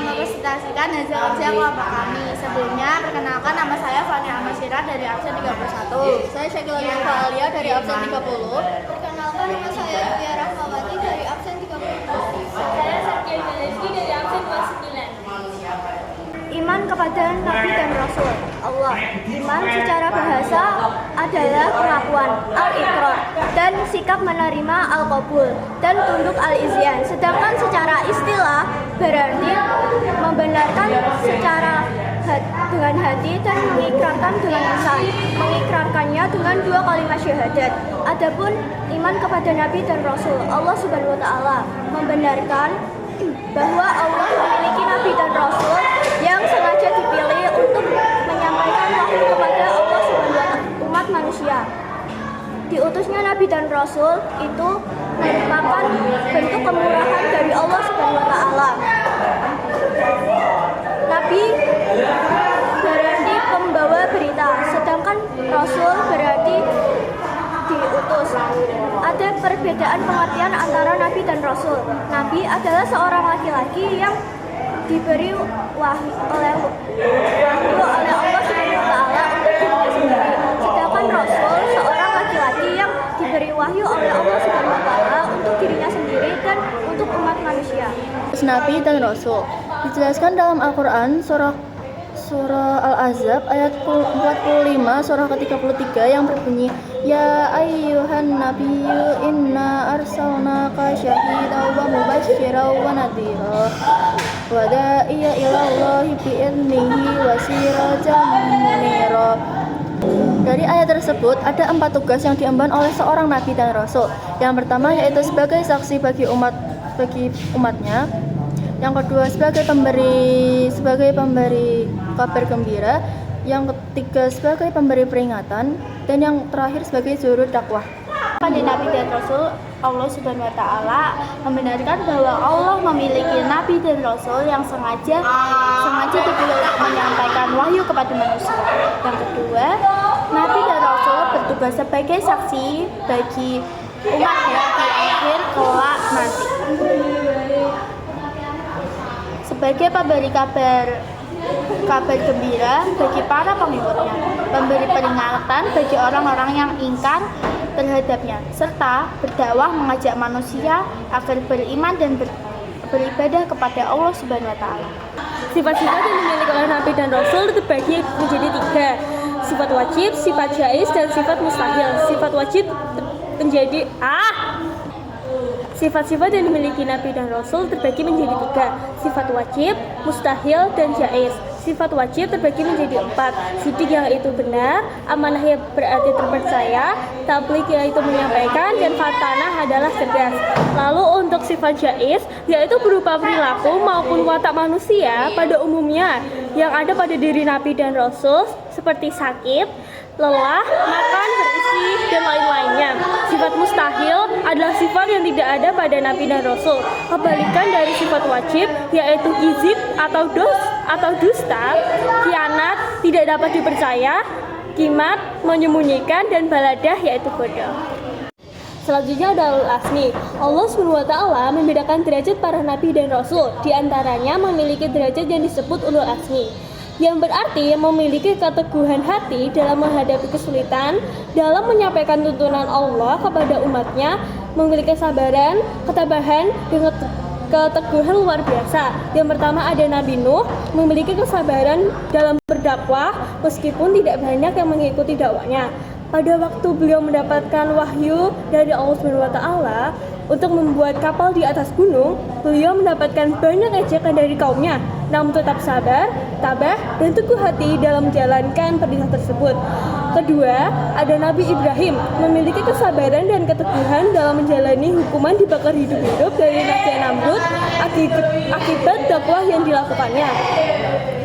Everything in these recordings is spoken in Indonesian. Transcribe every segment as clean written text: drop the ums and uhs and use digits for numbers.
merepresentasikan hasil kerja kelompok kami. Sebelumnya, perkenalkan nama saya Fani Amasira dari absen 31. Saya Syakila Nurfalia dari absen 30. Perkenalkan nama saya Yulia Rahmawati dari absen 30. Saya Satya Galeski dari absen 29. Iman kepada Nabi dan Rasul Allah. Iman secara bahasa adalah pengakuan al-iqrar dan sikap menerima al-qabul dan tunduk al-izyan. Sedangkan secara istilah berarti membenarkan secara dengan hati dan mengikrarkan dengan lisan. Mengikrarkannya dengan 2 kalimat syahadat. Adapun iman kepada Nabi dan Rasul Allah Subhanahu wa taala membenarkan bahwa Allah memiliki Nabi dan Rasul yang sengaja dipilih untuk menyampaikan wahyu kepada Allah Subhanahu wa taala umat manusia. Diutusnya Nabi dan Rasul itu merupakan bentuk kemurahan dari Allah Subhanahu wa taala. Nabi berarti pembawa berita, sedangkan Rasul berarti diutus. Ada perbedaan pengertian antara Nabi dan Rasul. Nabi adalah seorang laki-laki yang diberi wahyu oleh Allah Subhanahu wa taala untuk dirinya sendiri. Sedangkan Rasul seorang laki-laki yang diberi wahyu oleh Allah Subhanahu wa taala untuk dirinya sendiri dan untuk umat manusia. Nabi dan Rasul dijelaskan dalam Al-Quran surah Al-Ahzab ayat 45 surah ke-33 yang berbunyi Ya ayyuhan nabiyyu inna arsalnaka syahidan wa mubasysyiran wa nadhira wa da'iya ilallahi bi'idnihi wa sirajan munira. Dari ayat tersebut ada 4 tugas yang diemban oleh seorang nabi dan rasul. Yang pertama yaitu sebagai saksi bagi umatnya. Yang kedua sebagai pemberi kabar gembira, yang ketiga sebagai pemberi peringatan, dan yang terakhir sebagai juru dakwah. Pada Nabi dan Rasul, Allah Subhanahu wa taala membenarkan bahwa Allah memiliki Nabi dan Rasul yang sengaja dipilih untuk menyampaikan wahyu kepada manusia. Yang kedua, Nabi dan Rasul bertugas sebagai saksi bagi umatnya di akhir kelak nanti. Sebagai pemberi kabar gembira bagi para pengikutnya, memberi peringatan bagi orang-orang yang ingkar terhadapnya, serta berdakwah mengajak manusia agar beriman dan beribadah kepada Allah Subhanahu wa taala. Sifat-sifat yang dimiliki oleh Nabi dan Rasul terbagi menjadi 3. Sifat wajib, sifat jaiz, dan sifat mustahil. Sifat wajib menjadi Sifat-sifat yang dimiliki Nabi dan Rasul terbagi menjadi 3. Sifat wajib, mustahil, dan jaiz. Sifat wajib terbagi menjadi 4. Sidik yaitu benar, amanah yang berarti terpercaya, tabligh yaitu menyampaikan, dan fatanah adalah cerdas. Lalu untuk sifat jaiz yaitu berupa perilaku maupun watak manusia pada umumnya yang ada pada diri Nabi dan Rasul seperti sakit, lelah, makan, berisi, dan lain-lainnya. Sifat mustahil adalah sifat yang tidak ada pada Nabi dan Rasul. Kebalikan dari sifat wajib yaitu kizib atau dusta, khianat, tidak dapat dipercaya, kimat, menyembunyikan, dan baladah yaitu bodoh. Selanjutnya ada ulul azmi. Allah SWT membedakan derajat para nabi dan rasul. Di antaranya memiliki derajat yang disebut ulul azmi, yang berarti memiliki keteguhan hati dalam menghadapi kesulitan, dalam menyampaikan tuntunan Allah kepada umatnya, memiliki kesabaran, ketabahan, dan keteguhan luar biasa. Yang pertama ada Nabi Nuh, memiliki kesabaran dalam berdakwah meskipun tidak banyak yang mengikuti dakwahnya. Pada waktu beliau mendapatkan wahyu dari Allah SWT untuk membuat kapal di atas gunung, beliau mendapatkan banyak ejekan dari kaumnya, namun tetap sabar, tabah, dan teguh hati dalam menjalankan perintah tersebut. Kedua, ada Nabi Ibrahim, memiliki kesabaran dan keteguhan dalam menjalani hukuman dibakar hidup-hidup dari Raja Namrud akibat dakwah yang dilakukannya.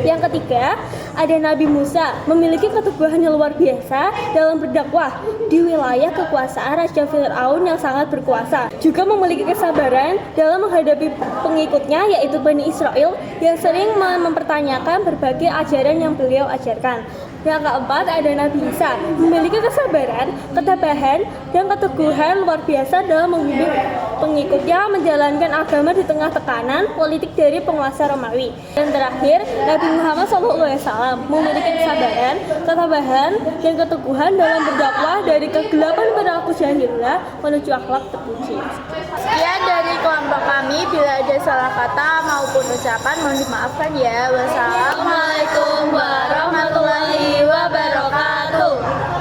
Yang ketiga, ada Nabi Musa, memiliki keteguhan yang luar biasa dalam berdakwah di wilayah kekuasaan Raja Fir'aun yang sangat berkuasa. Juga memiliki kesabaran dalam menghadapi pengikutnya yaitu Bani Israel yang sering mempertanyakan berbagai ajaran yang beliau ajarkan. Yang keempat ada Nabi Isa, memiliki kesabaran, ketabahan, dan keteguhan luar biasa dalam membimbing pengikutnya menjalankan agama di tengah tekanan politik dari penguasa Romawi. Dan terakhir, Nabi Muhammad SAW memiliki kesabaran, ketabahan, dan keteguhan dalam berdakwah dari kegelapan perilaku jahiliyah menuju akhlak terpuji. Sekian dari kelompok kami. Bila ada salah kata maupun ucapan mohon dimaafkan ya. Wassalamualaikum warahmatullahi wabarakatuh.